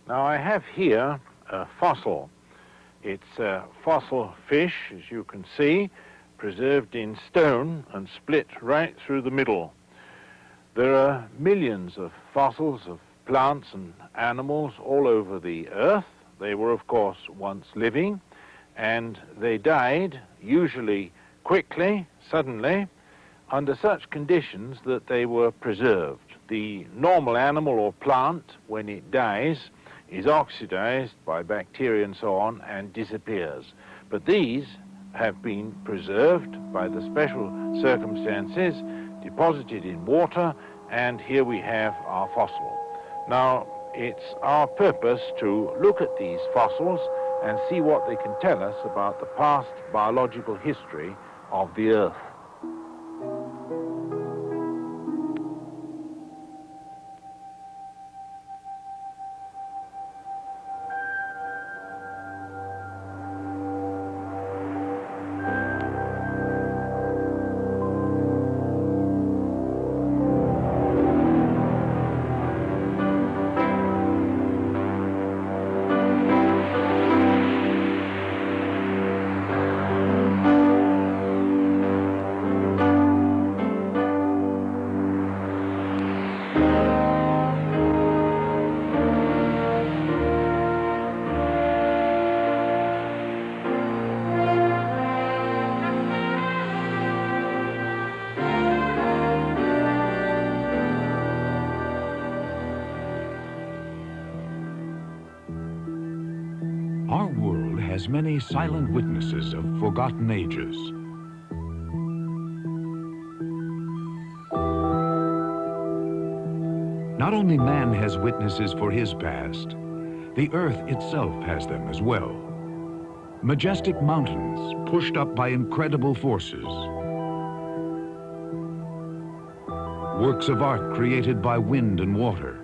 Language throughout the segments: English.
Now I have here a fossil. It's a fossil fish, as you can see, preserved in stone and split right through the middle. There are millions of fossils of plants and animals all over the earth. They were, of course, once living, and they died, usually quickly, suddenly, under such conditions that they were preserved. The normal animal or plant, when it dies, is oxidized by bacteria and so on and disappears. But these have been preserved by the special circumstances, deposited in water, and here we have our fossil. Now, it's our purpose to look at these fossils and see what they can tell us about the past biological history of the Earth. Our world has many silent witnesses of forgotten ages. Not only man has witnesses for his past, the earth itself has them as well. Majestic mountains pushed up by incredible forces. Works of art created by wind and water,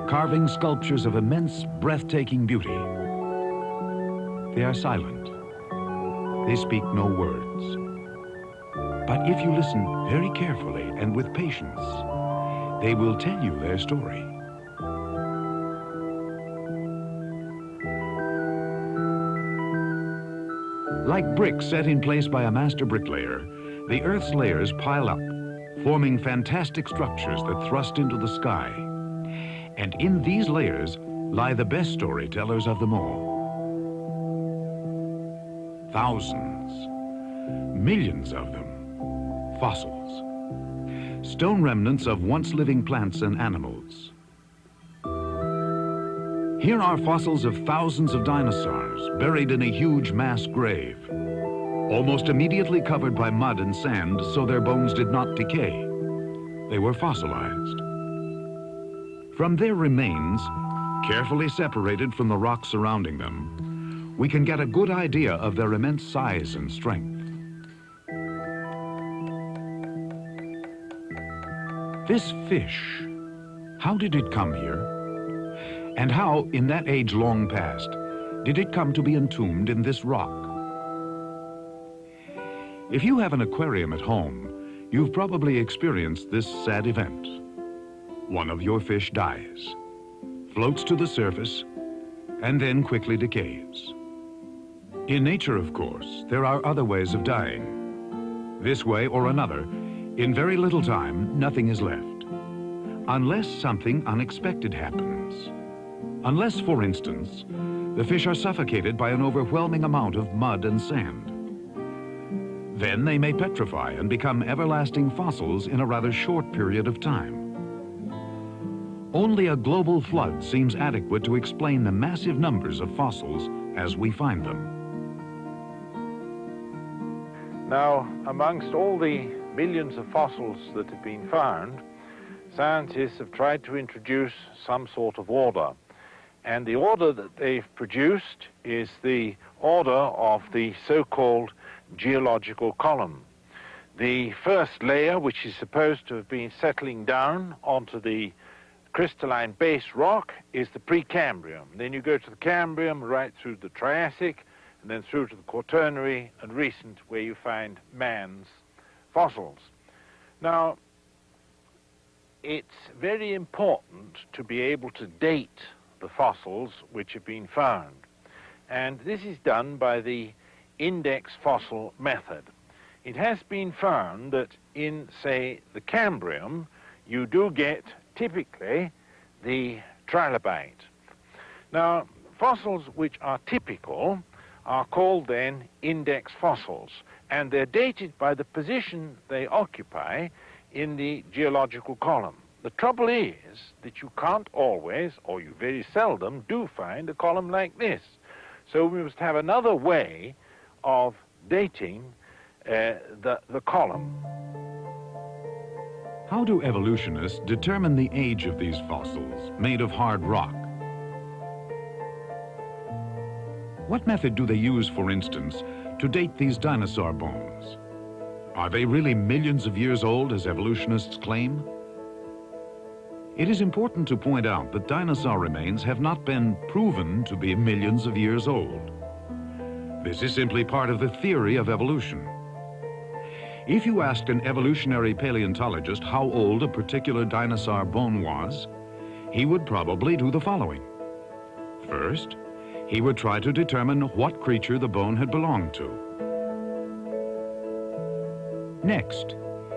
carving sculptures of immense, breathtaking beauty. They are silent. They speak no words. But if you listen very carefully and with patience, they will tell you their story. Like bricks set in place by a master bricklayer, the Earth's layers pile up, forming fantastic structures that thrust into the sky. And in these layers lie the best storytellers of them all. Thousands, millions of them, fossils, stone remnants of once living plants and animals. Here are fossils of thousands of dinosaurs buried in a huge mass grave, almost immediately covered by mud and sand so their bones did not decay. They were fossilized. From their remains, carefully separated from the rocks surrounding them, we can get a good idea of their immense size and strength. This fish, how did it come here? And how, in that age long past, did it come to be entombed in this rock? If you have an aquarium at home, you've probably experienced this sad event. One of your fish dies, floats to the surface, and then quickly decays. In nature, of course, there are other ways of dying. This way or another, in very little time, nothing is left. Unless something unexpected happens. Unless, for instance, the fish are suffocated by an overwhelming amount of mud and sand. Then they may petrify and become everlasting fossils in a rather short period of time. Only a global flood seems adequate to explain the massive numbers of fossils as we find them. Now, amongst all the millions of fossils that have been found, scientists have tried to introduce some sort of order. And the order that they've produced is the order of the so-called geological column. The first layer, which is supposed to have been settling down onto the crystalline base rock, is the Precambrian. Then you go to the Cambrian, right through the Triassic, and then through to the Quaternary and recent, where you find man's fossils. Now, it's very important to be able to date the fossils which have been found. And this is done by the index fossil method. It has been found that in, say, the Cambrian, you do get typically the trilobite. Now, fossils which are typical are called then index fossils, and they're dated by the position they occupy in the geological column. The trouble is that you can't always, or you very seldom, do find a column like this. So we must have another way of dating the column. How do evolutionists determine the age of these fossils made of hard rock? What method do they use, for instance, to date these dinosaur bones? Are they really millions of years old, as evolutionists claim? It is important to point out that dinosaur remains have not been proven to be millions of years old. This is simply part of the theory of evolution. If you asked an evolutionary paleontologist how old a particular dinosaur bone was, he would probably do the following. First, he would try to determine what creature the bone had belonged to. Next,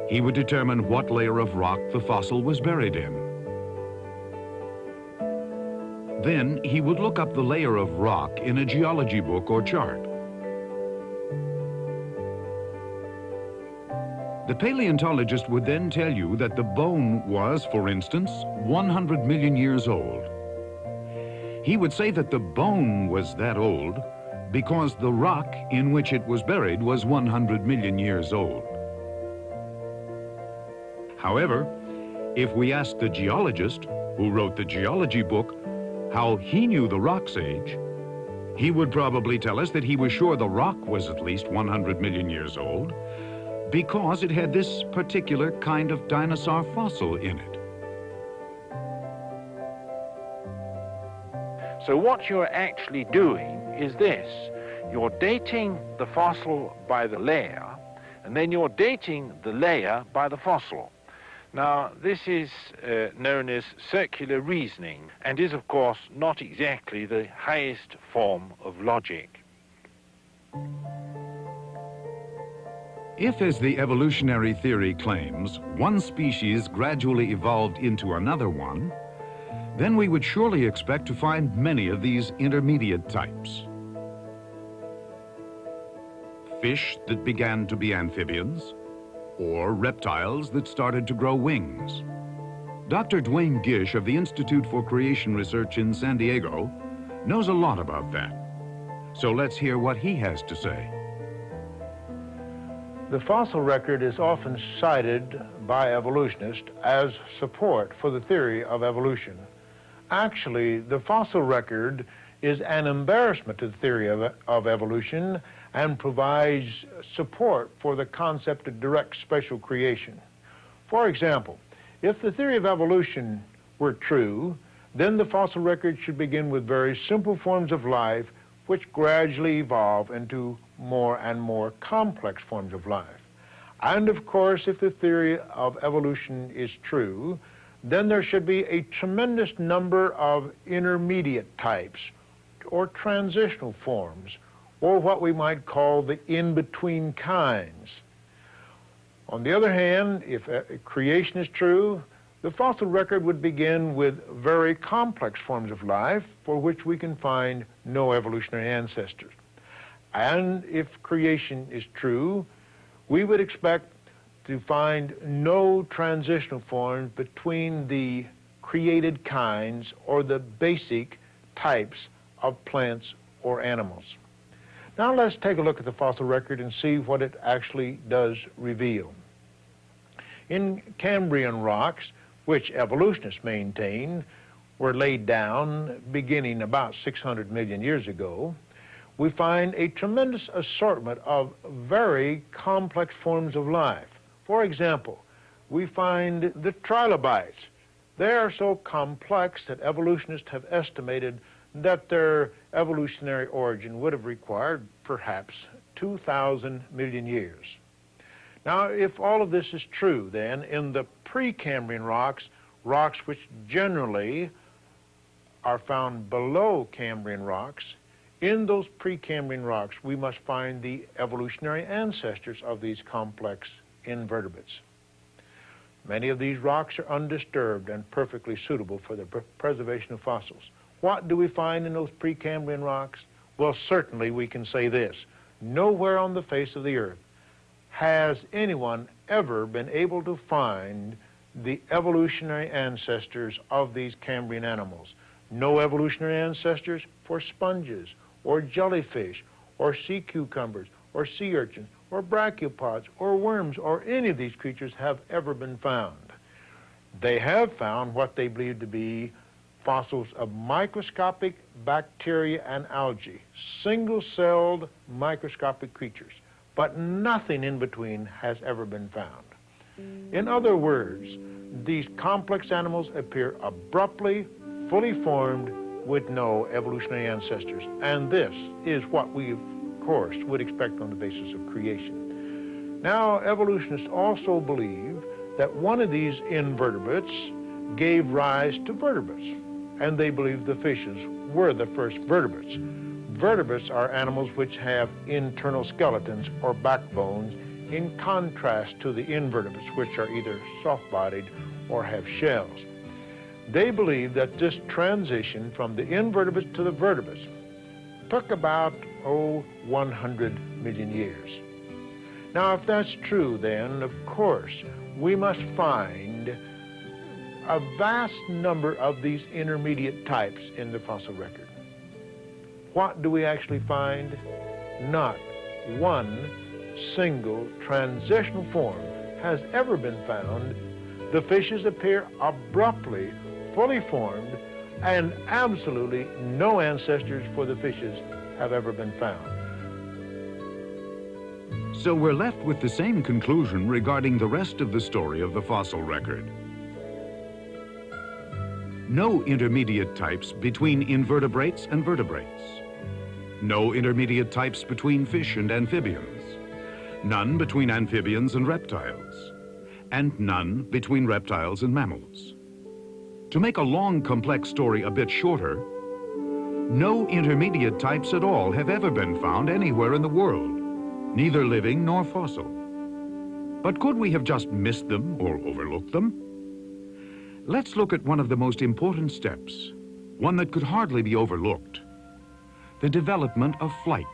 he would determine what layer of rock the fossil was buried in. Then he would look up the layer of rock in a geology book or chart. The paleontologist would then tell you that the bone was, for instance, 100 million years old. He would say that the bone was that old because the rock in which it was buried was 100 million years old. However, if we asked the geologist who wrote the geology book how he knew the rock's age, he would probably tell us that he was sure the rock was at least 100 million years old because it had this particular kind of dinosaur fossil in it. So what you're actually doing is this. You're dating the fossil by the layer, and then you're dating the layer by the fossil. Now, this is known as circular reasoning, and is, of course, not exactly the highest form of logic. If, as the evolutionary theory claims, one species gradually evolved into another one, then we would surely expect to find many of these intermediate types. Fish that began to be amphibians, or reptiles that started to grow wings. Dr. Duane Gish of the Institute for Creation Research in San Diego knows a lot about that. So let's hear what he has to say. The fossil record is often cited by evolutionists as support for the theory of evolution. Actually, the fossil record is an embarrassment to the theory of evolution and provides support for the concept of direct spatial creation. For example, if the theory of evolution were true, then the fossil record should begin with very simple forms of life which gradually evolve into more and more complex forms of life. And of course, if the theory of evolution is true, then there should be a tremendous number of intermediate types or transitional forms, or what we might call the in-between kinds. On the other hand, if creation is true, the fossil record would begin with very complex forms of life for which we can find no evolutionary ancestors. And if creation is true, we would expect to find no transitional forms between the created kinds or the basic types of plants or animals. Now let's take a look at the fossil record and see what it actually does reveal. In Cambrian rocks, which evolutionists maintain were laid down beginning about 600 million years ago, we find a tremendous assortment of very complex forms of life. For example, we find the trilobites. They are so complex that evolutionists have estimated that their evolutionary origin would have required perhaps 2,000 million years. Now, if all of this is true, then in the Precambrian rocks, rocks which generally are found below Cambrian rocks. In those Precambrian rocks, we must find the evolutionary ancestors of these complex invertebrates. Many of these rocks are undisturbed and perfectly suitable for the preservation of fossils. What do we find in those Precambrian rocks? Well, certainly we can say this: nowhere on the face of the earth has anyone ever been able to find the evolutionary ancestors of these Cambrian animals. No evolutionary ancestors for sponges, or jellyfish, or sea cucumbers, or sea urchins, or brachiopods, or worms, or any of these creatures have ever been found. They have found what they believe to be fossils of microscopic bacteria and algae, single-celled microscopic creatures, but nothing in between has ever been found. In other words, these complex animals appear abruptly, fully formed, with no evolutionary ancestors. And this is what we, of course, would expect on the basis of creation. Now, evolutionists also believe that one of these invertebrates gave rise to vertebrates, and they believe the fishes were the first vertebrates. Vertebrates are animals which have internal skeletons or backbones, in contrast to the invertebrates, which are either soft-bodied or have shells. They believe that this transition from the invertebrates to the vertebrates took about, 100 million years. Now, if that's true, then, of course, we must find a vast number of these intermediate types in the fossil record. What do we actually find? Not one single transitional form has ever been found. The fishes appear abruptly, fully formed, and absolutely no ancestors for the fishes have ever been found. So we're left with the same conclusion regarding the rest of the story of the fossil record. No intermediate types between invertebrates and vertebrates. No intermediate types between fish and amphibians. None between amphibians and reptiles. And none between reptiles and mammals. To make a long, complex story a bit shorter, no intermediate types at all have ever been found anywhere in the world, neither living nor fossil. But could we have just missed them or overlooked them? Let's look at one of the most important steps, one that could hardly be overlooked: the development of flight.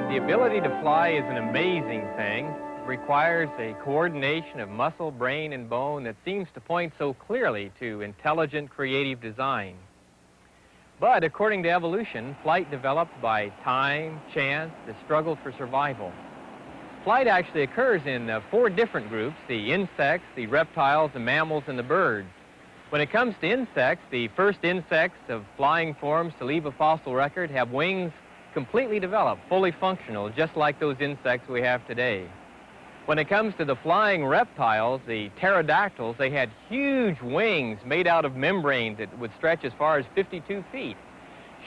The ability to fly is an amazing thing. It requires a coordination of muscle, brain, and bone that seems to point so clearly to intelligent, creative design. But according to evolution, flight developed by time, chance, the struggle for survival. Flight actually occurs in 4 different groups: the insects, the reptiles, the mammals, and the birds. When it comes to insects, the first insects of flying forms to leave a fossil record have wings completely developed, fully functional, just like those insects we have today. When it comes to the flying reptiles, the pterodactyls, they had huge wings made out of membranes that would stretch as far as 52 feet.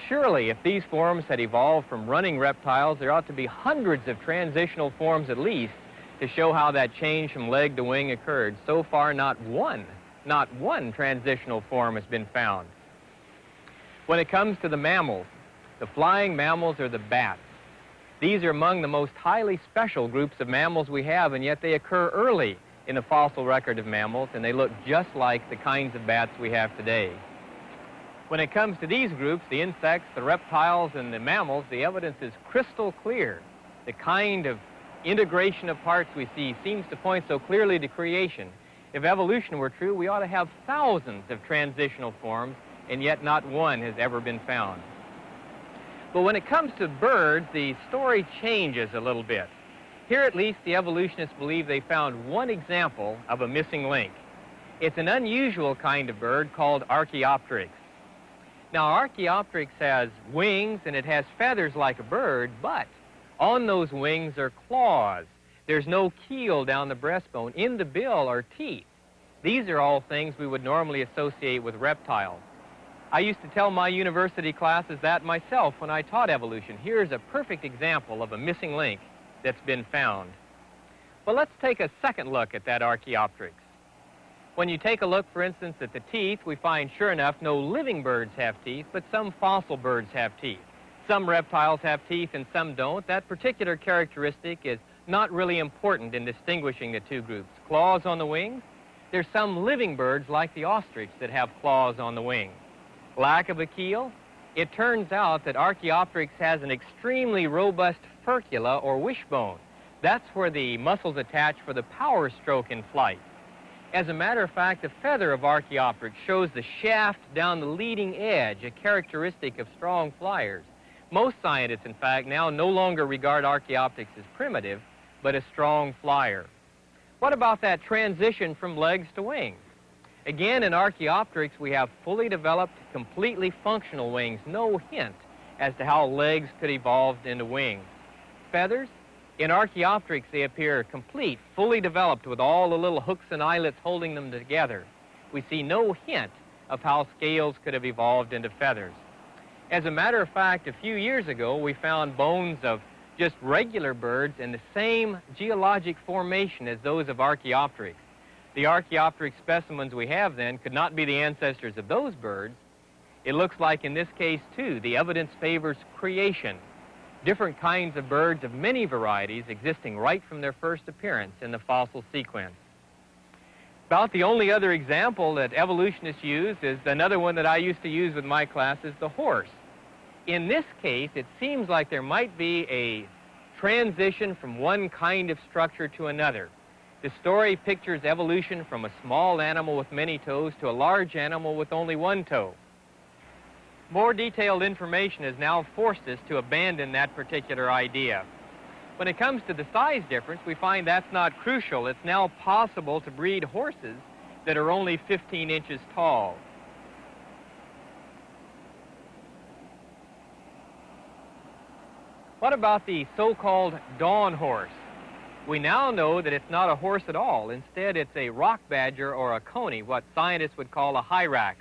Surely, if these forms had evolved from running reptiles, there ought to be hundreds of transitional forms at least to show how that change from leg to wing occurred. So far, not one transitional form has been found. When it comes to the mammals, the flying mammals are the bats. These are among the most highly special groups of mammals we have, and yet they occur early in the fossil record of mammals, and they look just like the kinds of bats we have today. When it comes to these groups, the insects, the reptiles, and the mammals, the evidence is crystal clear. The kind of integration of parts we see seems to point so clearly to creation. If evolution were true, we ought to have thousands of transitional forms, and yet not one has ever been found. But when it comes to birds, the story changes a little bit. Here, at least, the evolutionists believe they found one example of a missing link. It's an unusual kind of bird called Archaeopteryx. Now, Archaeopteryx has wings and it has feathers like a bird, but on those wings are claws. There's no keel down the breastbone. In the bill are teeth. These are all things we would normally associate with reptiles. I used to tell my university classes that myself when I taught evolution. Here's a perfect example of a missing link that's been found. Well, let's take a second look at that Archaeopteryx. When you take a look, for instance, at the teeth, we find, sure enough, no living birds have teeth, but some fossil birds have teeth. Some reptiles have teeth and some don't. That particular characteristic is not really important in distinguishing the two groups. Claws on the wings, there's some living birds like the ostrich that have claws on the wings. Lack of a keel, it turns out that Archaeopteryx has an extremely robust furcula or wishbone. That's where the muscles attach for the power stroke in flight. As a matter of fact, the feather of Archaeopteryx shows the shaft down the leading edge, a characteristic of strong flyers. Most scientists, in fact, now no longer regard Archaeopteryx as primitive, but a strong flyer. What about that transition from legs to wings? Again, in Archaeopteryx, we have fully developed, completely functional wings, no hint as to how legs could evolve into wings. Feathers? In Archaeopteryx, they appear complete, fully developed with all the little hooks and eyelets holding them together. We see no hint of how scales could have evolved into feathers. As a matter of fact, a few years ago, we found bones of just regular birds in the same geologic formation as those of Archaeopteryx. The Archaeopteryx specimens we have then could not be the ancestors of those birds. It looks like in this case, too, the evidence favors creation. Different kinds of birds of many varieties existing right from their first appearance in the fossil sequence. About the only other example that evolutionists use is another one that I used to use with my classes, the horse. In this case, it seems like there might be a transition from one kind of structure to another. The story pictures evolution from a small animal with many toes to a large animal with only one toe. More detailed information has now forced us to abandon that particular idea. When it comes to the size difference, we find that's not crucial. It's now possible to breed horses that are only 15 inches tall. What about the so-called dawn horse? We now know that it's not a horse at all. Instead, it's a rock badger or a coney, what scientists would call a hyrax.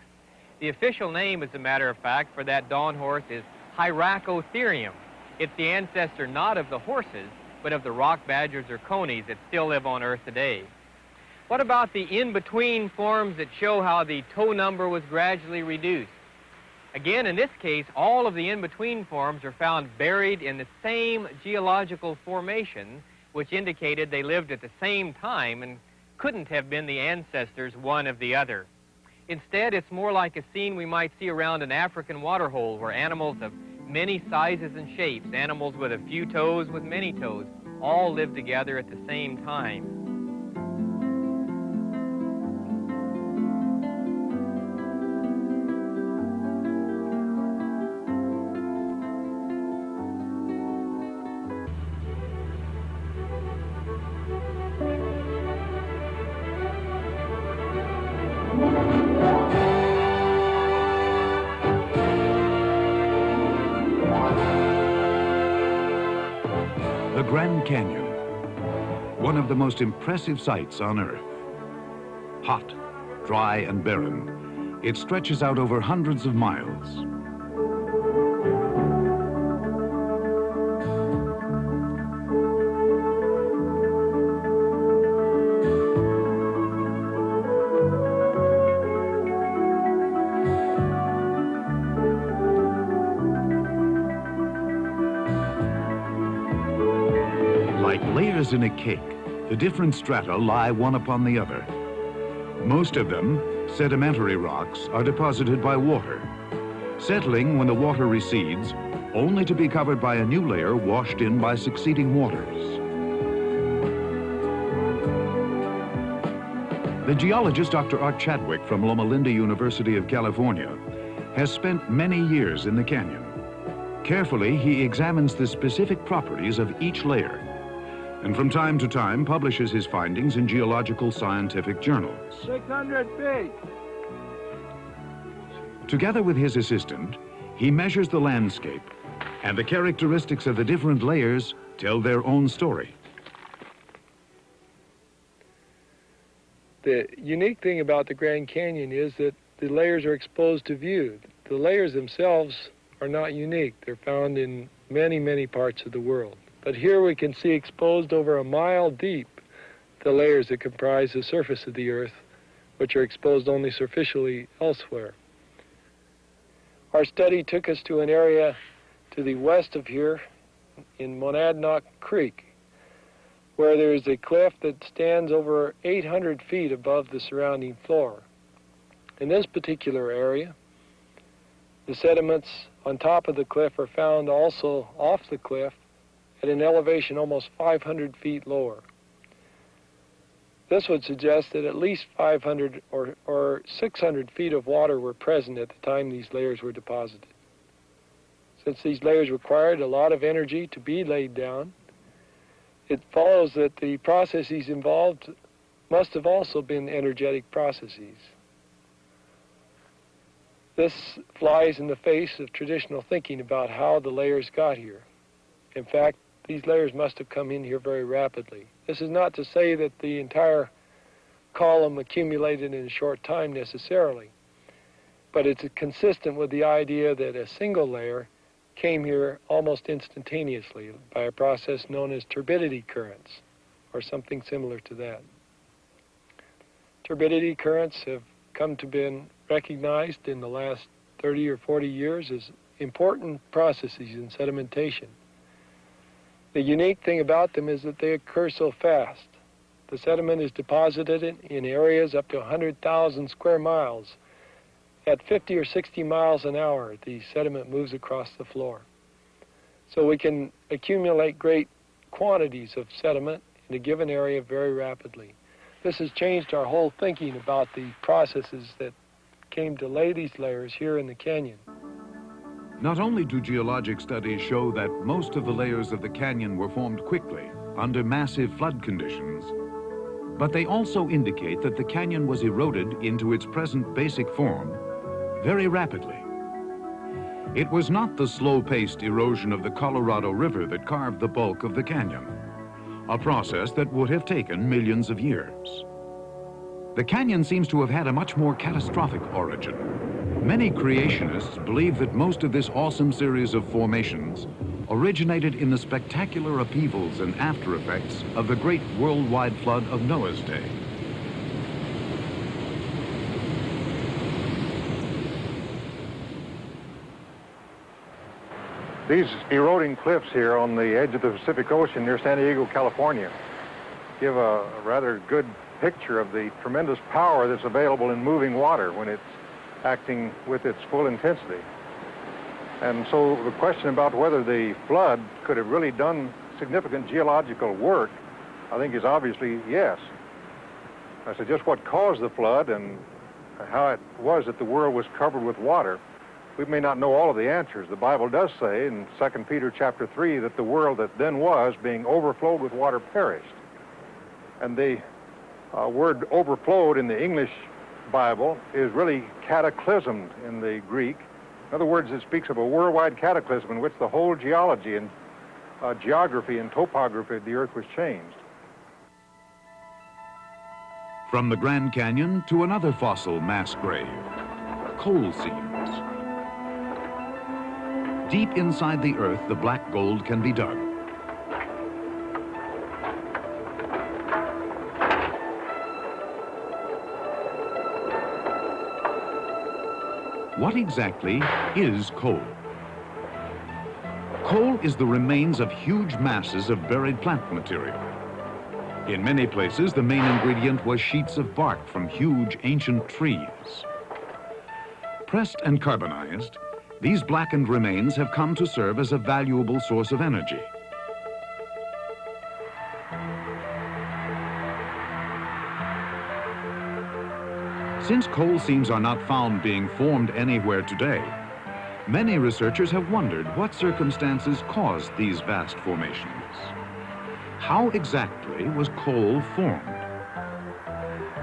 The official name, as a matter of fact, for that dawn horse is Hyracotherium. It's the ancestor not of the horses, but of the rock badgers or conies that still live on Earth today. What about the in-between forms that show how the toe number was gradually reduced? Again, in this case, all of the in-between forms are found buried in the same geological formation, which indicated they lived at the same time and couldn't have been the ancestors one of the other. Instead, it's more like a scene we might see around an African waterhole where animals of many sizes and shapes, animals with a few toes with many toes, all live together at the same time. The Grand Canyon, one of the most impressive sights on Earth. Hot, dry, and barren, it stretches out over hundreds of miles. Like layers in a cake, the different strata lie one upon the other. Most of them, sedimentary rocks, are deposited by water, settling when the water recedes, only to be covered by a new layer washed in by succeeding waters. The geologist Dr. Art Chadwick from Loma Linda University of California has spent many years in the canyon. Carefully, he examines the specific properties of each layer, and from time to time publishes his findings in geological scientific journals. 600 feet. Together with his assistant, he measures the landscape, and the characteristics of the different layers tell their own story. The unique thing about the Grand Canyon is that the layers are exposed to view. The layers themselves are not unique. They're found in many, many parts of the world. But here we can see exposed over a mile deep the layers that comprise the surface of the Earth, which are exposed only superficially elsewhere. Our study took us to an area to the west of here in Monadnock Creek, where there is a cliff that stands over 800 feet above the surrounding floor. In this particular area, the sediments on top of the cliff are found also off the cliff at an elevation almost 500 feet lower. This would suggest that at least 500 or 600 feet of water were present at the time these layers were deposited. Since these layers required a lot of energy to be laid down, it follows that the processes involved must have also been energetic processes. This flies in the face of traditional thinking about how the layers got here. In fact, these layers must have come in here very rapidly. This is not to say that the entire column accumulated in a short time necessarily, but it's consistent with the idea that a single layer came here almost instantaneously by a process known as turbidity currents, or something similar to that. Turbidity currents have come to be recognized in the last 30 or 40 years as important processes in sedimentation. The unique thing about them is that they occur so fast. The sediment is deposited in areas up to 100,000 square miles. At 50 or 60 miles an hour, the sediment moves across the floor. So we can accumulate great quantities of sediment in a given area very rapidly. This has changed our whole thinking about the processes that came to lay these layers here in the canyon. Not only do geologic studies show that most of the layers of the canyon were formed quickly under massive flood conditions, but they also indicate that the canyon was eroded into its present basic form very rapidly. It was not the slow-paced erosion of the Colorado River that carved the bulk of the canyon, a process that would have taken millions of years. The canyon seems to have had a much more catastrophic origin. Many creationists believe that most of this awesome series of formations originated in the spectacular upheavals and after effects of the great worldwide flood of Noah's day. These eroding cliffs here on the edge of the Pacific Ocean near San Diego, California, give a rather good picture of the tremendous power that's available in moving water when it's acting with its full intensity. And so the question about whether the flood could have really done significant geological work, I think is obviously yes. I said just what caused the flood and how it was that the world was covered with water. We may not know all of the answers. The Bible does say in 2 Peter chapter 3 that the world that then was, being overflowed with water, perished. And the word overflowed in the English Bible is really cataclysmed in the Greek. In other words, it speaks of a worldwide cataclysm in which the whole geology and geography and topography of the earth was changed. From the Grand Canyon to another fossil mass grave, coal seams. Deep inside the earth, the black gold can be dug. What exactly is coal? Coal is the remains of huge masses of buried plant material. In many places, the main ingredient was sheets of bark from huge ancient trees. Pressed and carbonized, these blackened remains have come to serve as a valuable source of energy. Since coal seams are not found being formed anywhere today, many researchers have wondered what circumstances caused these vast formations. How exactly was coal formed?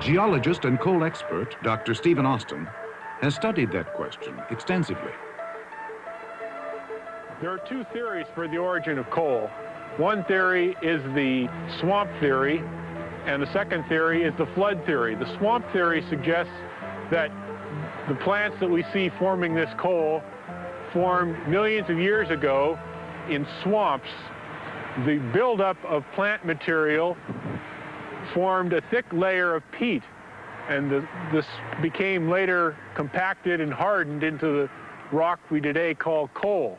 Geologist and coal expert Dr. Stephen Austin has studied that question extensively. There are two theories for the origin of coal. One theory is the swamp theory, and the second theory is the flood theory. The swamp theory suggests that the plants that we see forming this coal formed millions of years ago in swamps. The buildup of plant material formed a thick layer of peat, and this became later compacted and hardened into the rock we today call coal.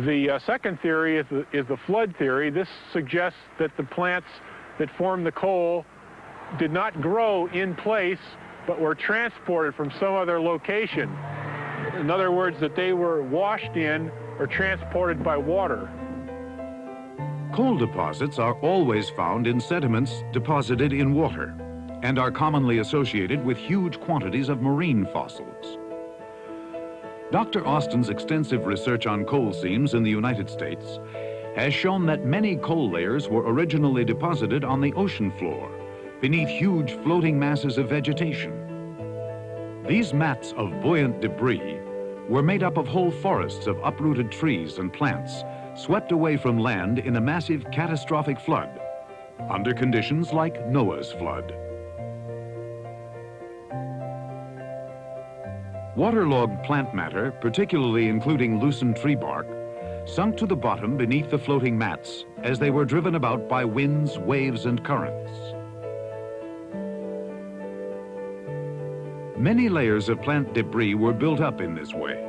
The second theory is the flood theory. This suggests that the plants that formed the coal did not grow in place, but were transported from some other location. In other words, that they were washed in or transported by water. Coal deposits are always found in sediments deposited in water and are commonly associated with huge quantities of marine fossils. Dr. Austin's extensive research on coal seams in the United States has shown that many coal layers were originally deposited on the ocean floor beneath huge floating masses of vegetation. These mats of buoyant debris were made up of whole forests of uprooted trees and plants swept away from land in a massive catastrophic flood, under conditions like Noah's flood. Waterlogged plant matter, particularly including loosened tree bark, sunk to the bottom beneath the floating mats as they were driven about by winds, waves, and currents. Many layers of plant debris were built up in this way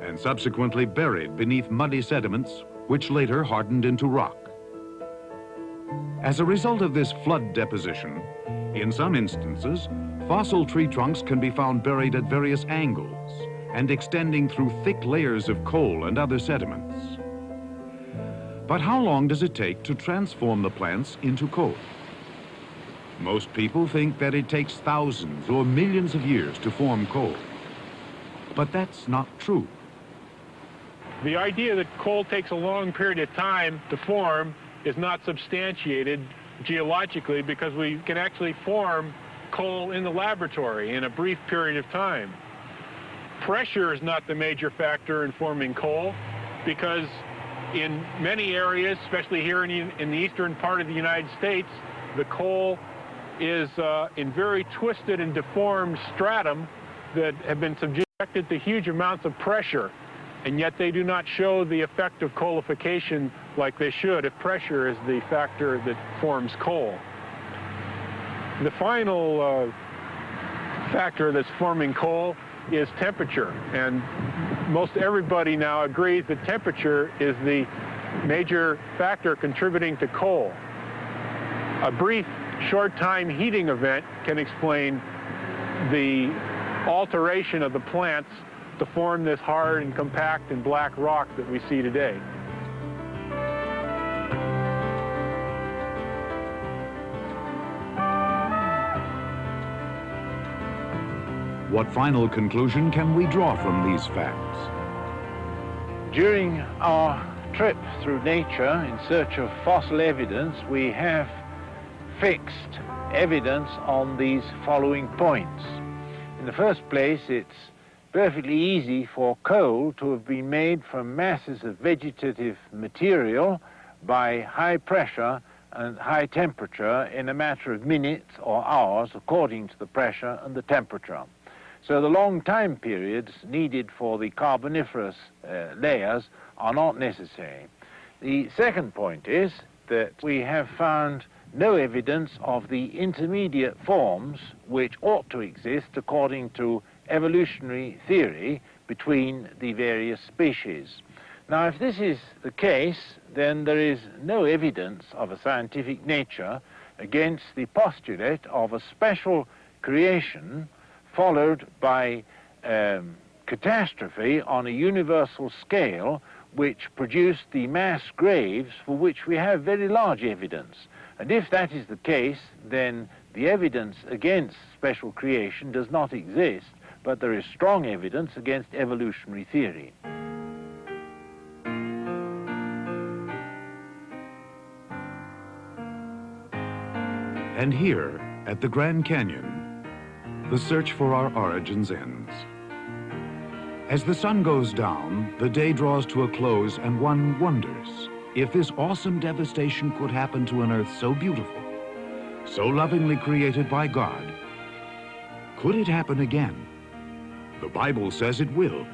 and subsequently buried beneath muddy sediments, which later hardened into rock. As a result of this flood deposition, in some instances, fossil tree trunks can be found buried at various angles and extending through thick layers of coal and other sediments. But how long does it take to transform the plants into coal? Most people think that it takes thousands or millions of years to form coal. But that's not true. The idea that coal takes a long period of time to form is not substantiated geologically, because we can actually form coal in the laboratory in a brief period of time. Pressure is not the major factor in forming coal, because in many areas, especially here in the eastern part of the United States, the coal is in very twisted and deformed stratum that have been subjected to huge amounts of pressure, and yet they do not show the effect of coalification like they should if pressure is the factor that forms coal. The final factor that's forming coal is temperature, and most everybody now agrees that temperature is the major factor contributing to coal. A brief short-time heating event can explain the alteration of the plants to form this hard and compact and black rock that we see today. What final conclusion can we draw from these facts? During our trip through nature in search of fossil evidence, we have fixed evidence on these following points. In the first place, it's perfectly easy for coal to have been made from masses of vegetative material by high pressure and high temperature in a matter of minutes or hours, according to the pressure and the temperature. So the long time periods needed for the carboniferous layers are not necessary. The second point is that we have found no evidence of the intermediate forms which ought to exist according to evolutionary theory between the various species. Now, if this is the case, then there is no evidence of a scientific nature against the postulate of a special creation followed by catastrophe on a universal scale, which produced the mass graves for which we have very large evidence. And if that is the case, then the evidence against special creation does not exist, but there is strong evidence against evolutionary theory. And here, at the Grand Canyon, the search for our origins ends. As the sun goes down, the day draws to a close, and one wonders if this awesome devastation could happen to an earth so beautiful, so lovingly created by God. Could it happen again? The Bible says it will.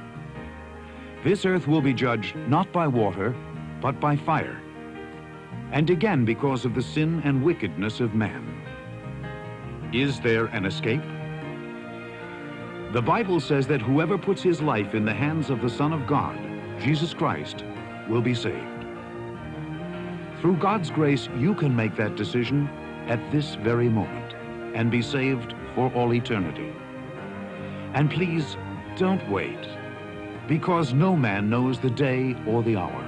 This earth will be judged not by water, but by fire. and again because of the sin and wickedness of man. Is there an escape? The Bible says that whoever puts his life in the hands of the Son of God, Jesus Christ, will be saved. Through God's grace, you can make that decision at this very moment and be saved for all eternity. And please, don't wait, because no man knows the day or the hour.